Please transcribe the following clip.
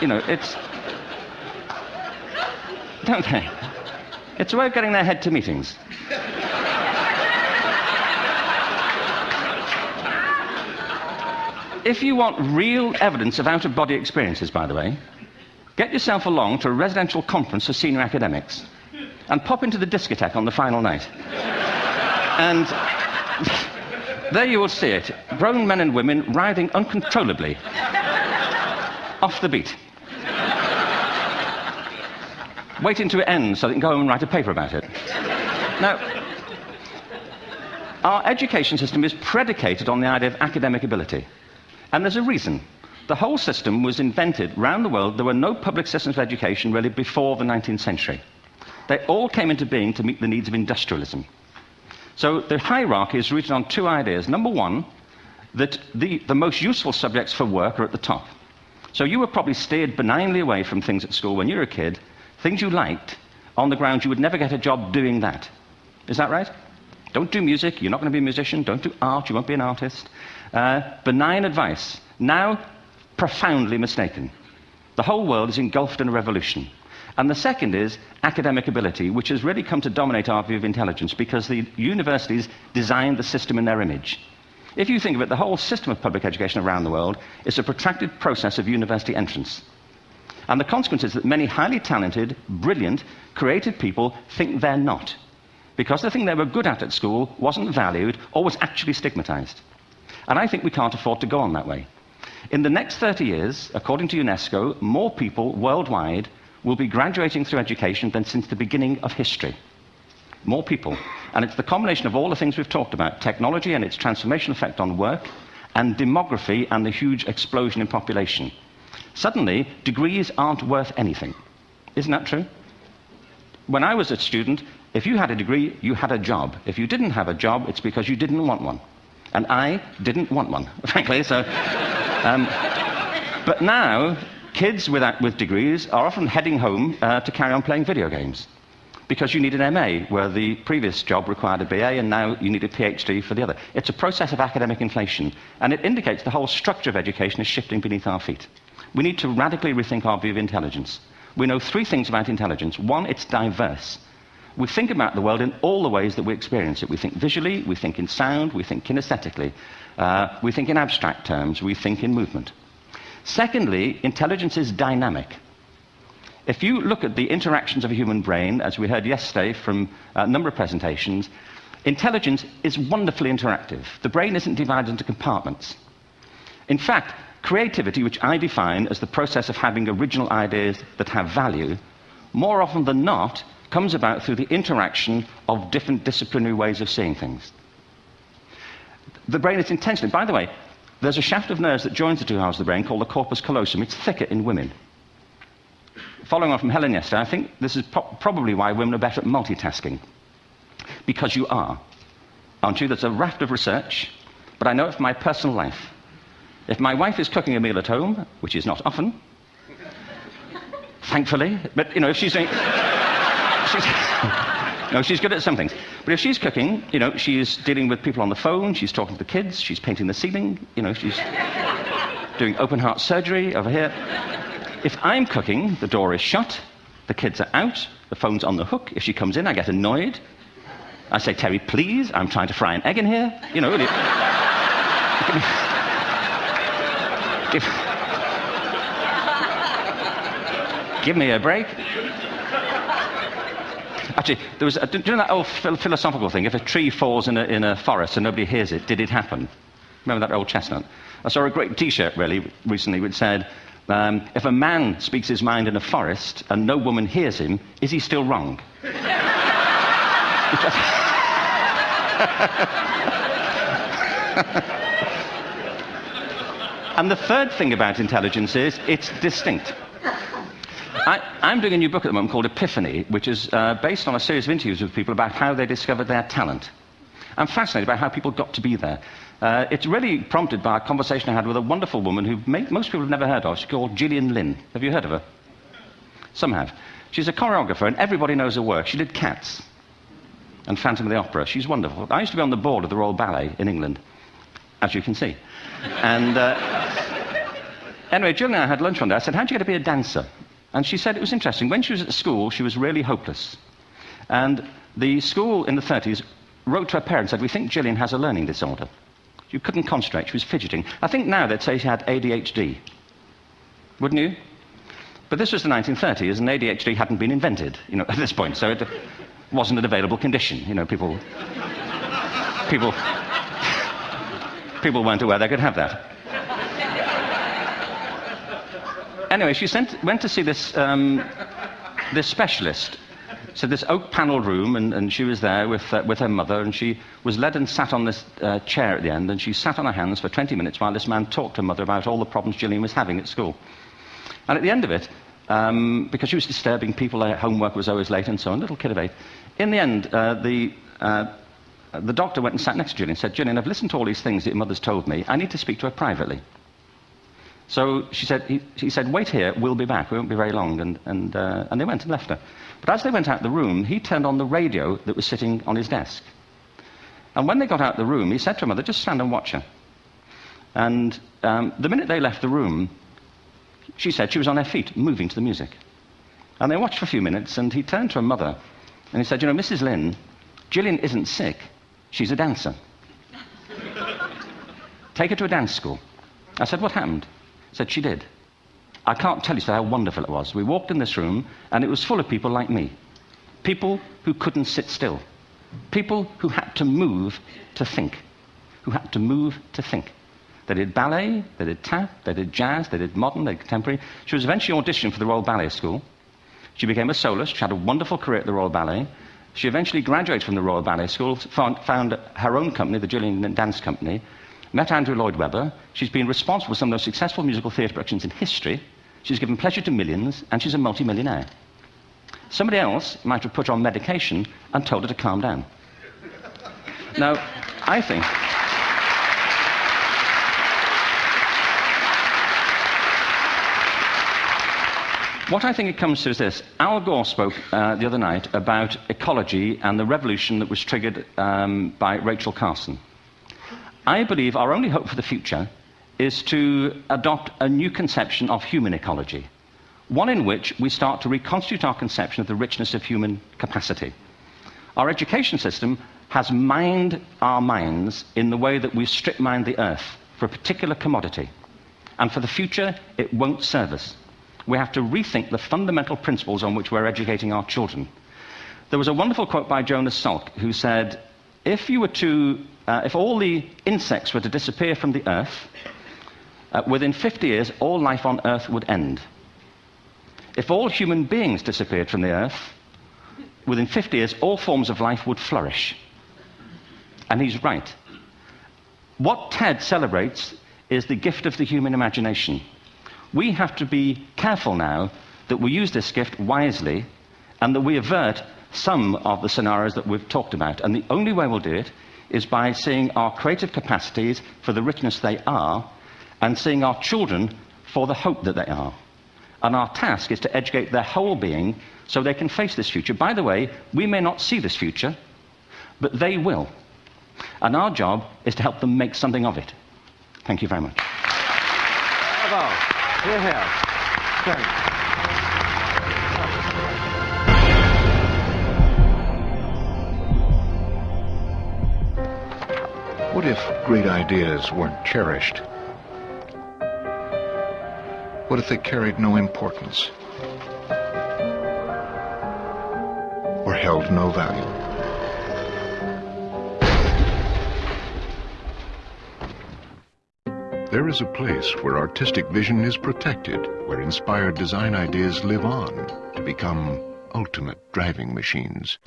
it's... Don't they? It's a way of getting their head to meetings. If you want real evidence of out-of-body experiences, by the way, get yourself along to a residential conference for senior academics and pop into the discotheque on the final night. And there you will see it. Grown men and women writhing uncontrollably off the beat, waiting to end so they can go home and write a paper about it. Now, our education system is predicated on the idea of academic ability. And there's a reason. The whole system was invented around the world. There were no public systems of education really before the 19th century. They all came into being to meet the needs of industrialism. So the hierarchy is rooted on two ideas. Number one, that the most useful subjects for work are at the top. So you were probably steered benignly away from things at school when you were a kid, things you liked, on the grounds you would never get a job doing that. Is that right? Don't do music, you're not going to be a musician. Don't do art, you won't be an artist. Benign advice, now profoundly mistaken. The whole world is engulfed in a revolution. And the second is academic ability, which has really come to dominate our view of intelligence because the universities designed the system in their image. If you think of it, the whole system of public education around the world is a protracted process of university entrance. And the consequence is that many highly talented, brilliant, creative people think they're not, because the thing they were good at school wasn't valued or was actually stigmatized. And I think we can't afford to go on that way. In the next 30 years, according to UNESCO, more people worldwide will be graduating through education than since the beginning of history. More people. And it's the combination of all the things we've talked about, technology and its transformational effect on work, and demography and the huge explosion in population. Suddenly, degrees aren't worth anything. Isn't that true? When I was a student, if you had a degree, you had a job. If you didn't have a job, it's because you didn't want one. And I didn't want one, frankly, so... but now, kids with degrees are often heading home to carry on playing video games. Because you need an MA, where the previous job required a BA, and now you need a PhD for the other. It's a process of academic inflation, and it indicates the whole structure of education is shifting beneath our feet. We need to radically rethink our view of intelligence. We know three things about intelligence. One, it's diverse. We think about the world in all the ways that we experience it. We think visually, we think in sound, we think kinesthetically, we think in abstract terms, we think in movement. Secondly, intelligence is dynamic. If you look at the interactions of a human brain, as we heard yesterday from a number of presentations, intelligence is wonderfully interactive. The brain isn't divided into compartments. In fact, creativity, which I define as the process of having original ideas that have value, more often than not, comes about through the interaction of different disciplinary ways of seeing things. The brain is intentionally... By the way, there's a shaft of nerves that joins the two halves of the brain called the corpus callosum. It's thicker in women. Following on from Helen yesterday, I think this is probably why women are better at multitasking. Because you are. Aren't you? There's a raft of research, but I know it from my personal life. If my wife is cooking a meal at home, which is not often, thankfully, but, if she's doing... No, she's good at some things. But if she's cooking, she's dealing with people on the phone, she's talking to the kids, she's painting the ceiling, she's doing open-heart surgery over here. If I'm cooking, the door is shut, the kids are out, the phone's on the hook. If she comes in, I get annoyed. I say, Terry, please, I'm trying to fry an egg in here. Give me a break. Actually, do you know that old philosophical thing? If a tree falls in a forest and nobody hears it, did it happen? Remember that old chestnut? I saw a great T-shirt, really, recently, which said, if a man speaks his mind in a forest and no woman hears him, is he still wrong? And the third thing about intelligence is it's distinct. I'm doing a new book at the moment called Epiphany, which is based on a series of interviews with people about how they discovered their talent. I'm fascinated by how people got to be there. It's really prompted by a conversation I had with a wonderful woman who most people have never heard of. She's called Gillian Lynn. Have you heard of her? Some have. She's a choreographer, and everybody knows her work. She did Cats and Phantom of the Opera. She's wonderful. I used to be on the board of the Royal Ballet in England, as you can see. And Anyway, Jill and I had lunch one day. I said, how'd you get to be a dancer? And she said it was interesting. When she was at school, she was really hopeless. And the school in the 30s wrote to her parents and said, we think Gillian has a learning disorder. She couldn't concentrate, she was fidgeting. I think now they'd say she had ADHD. Wouldn't you? But this was the 1930s, and ADHD hadn't been invented, at this point, so it wasn't an available condition. People weren't aware they could have that. Anyway, she went to see this specialist. So this oak-panelled room, and she was there with her mother, and she was led and sat on this chair at the end, and she sat on her hands for 20 minutes while this man talked to her mother about all the problems Gillian was having at school. And at the end of it, because she was disturbing people, their homework was always late and so on, little kid of 8, in the end, the doctor went and sat next to Gillian and said, Gillian, I've listened to all these things that your mother's told me. I need to speak to her privately. So he said, wait here, we'll be back. We won't be very long. And they went and left her. But as they went out the room, he turned on the radio that was sitting on his desk. And when they got out the room, he said to her mother, just stand and watch her. And the minute they left the room, she said she was on her feet, moving to the music. And they watched for a few minutes, and he turned to her mother, and he said, Mrs. Lynn, Gillian isn't sick, she's a dancer. Take her to a dance school. I said, what happened? He said, she did. I can't tell you how wonderful it was. We walked in this room, and it was full of people like me. People who couldn't sit still. People who had to move to think. Who had to move to think. They did ballet, they did tap, they did jazz, they did modern, they did contemporary. She was eventually auditioned for the Royal Ballet School. She became a soloist. She had a wonderful career at the Royal Ballet. She eventually graduated from the Royal Ballet School, found her own company, the Gillian Dance Company, met Andrew Lloyd Webber. She's been responsible for some of the most successful musical theatre productions in history. She's given pleasure to millions, and she's a multi-millionaire. Somebody else might have put her on medication and told her to calm down. Now, I think... What I think it comes to is this. Al Gore spoke the other night about ecology and the revolution that was triggered by Rachel Carson. I believe our only hope for the future is to adopt a new conception of human ecology, one in which we start to reconstitute our conception of the richness of human capacity. Our education system has mined our minds in the way that we strip mine the earth for a particular commodity, and for the future it won't serve us. We have to rethink the fundamental principles on which we're educating our children. There was a wonderful quote by Jonas Salk, who said, if all the insects were to disappear from the earth, within 50 years, all life on earth would end. If all human beings disappeared from the earth, within 50 years, all forms of life would flourish. And he's right. What TED celebrates is the gift of the human imagination. We have to be careful now that we use this gift wisely and that we avert some of the scenarios that we've talked about. And the only way we'll do it is by seeing our creative capacities for the richness they are and seeing our children for the hope that they are. And our task is to educate their whole being so they can face this future. By the way, we may not see this future, but they will. And our job is to help them make something of it. Thank you very much. Bravo. Here, here. Thanks. What if great ideas weren't cherished? What if they carried no importance? Or held no value? There is a place where artistic vision is protected, where inspired design ideas live on to become ultimate driving machines.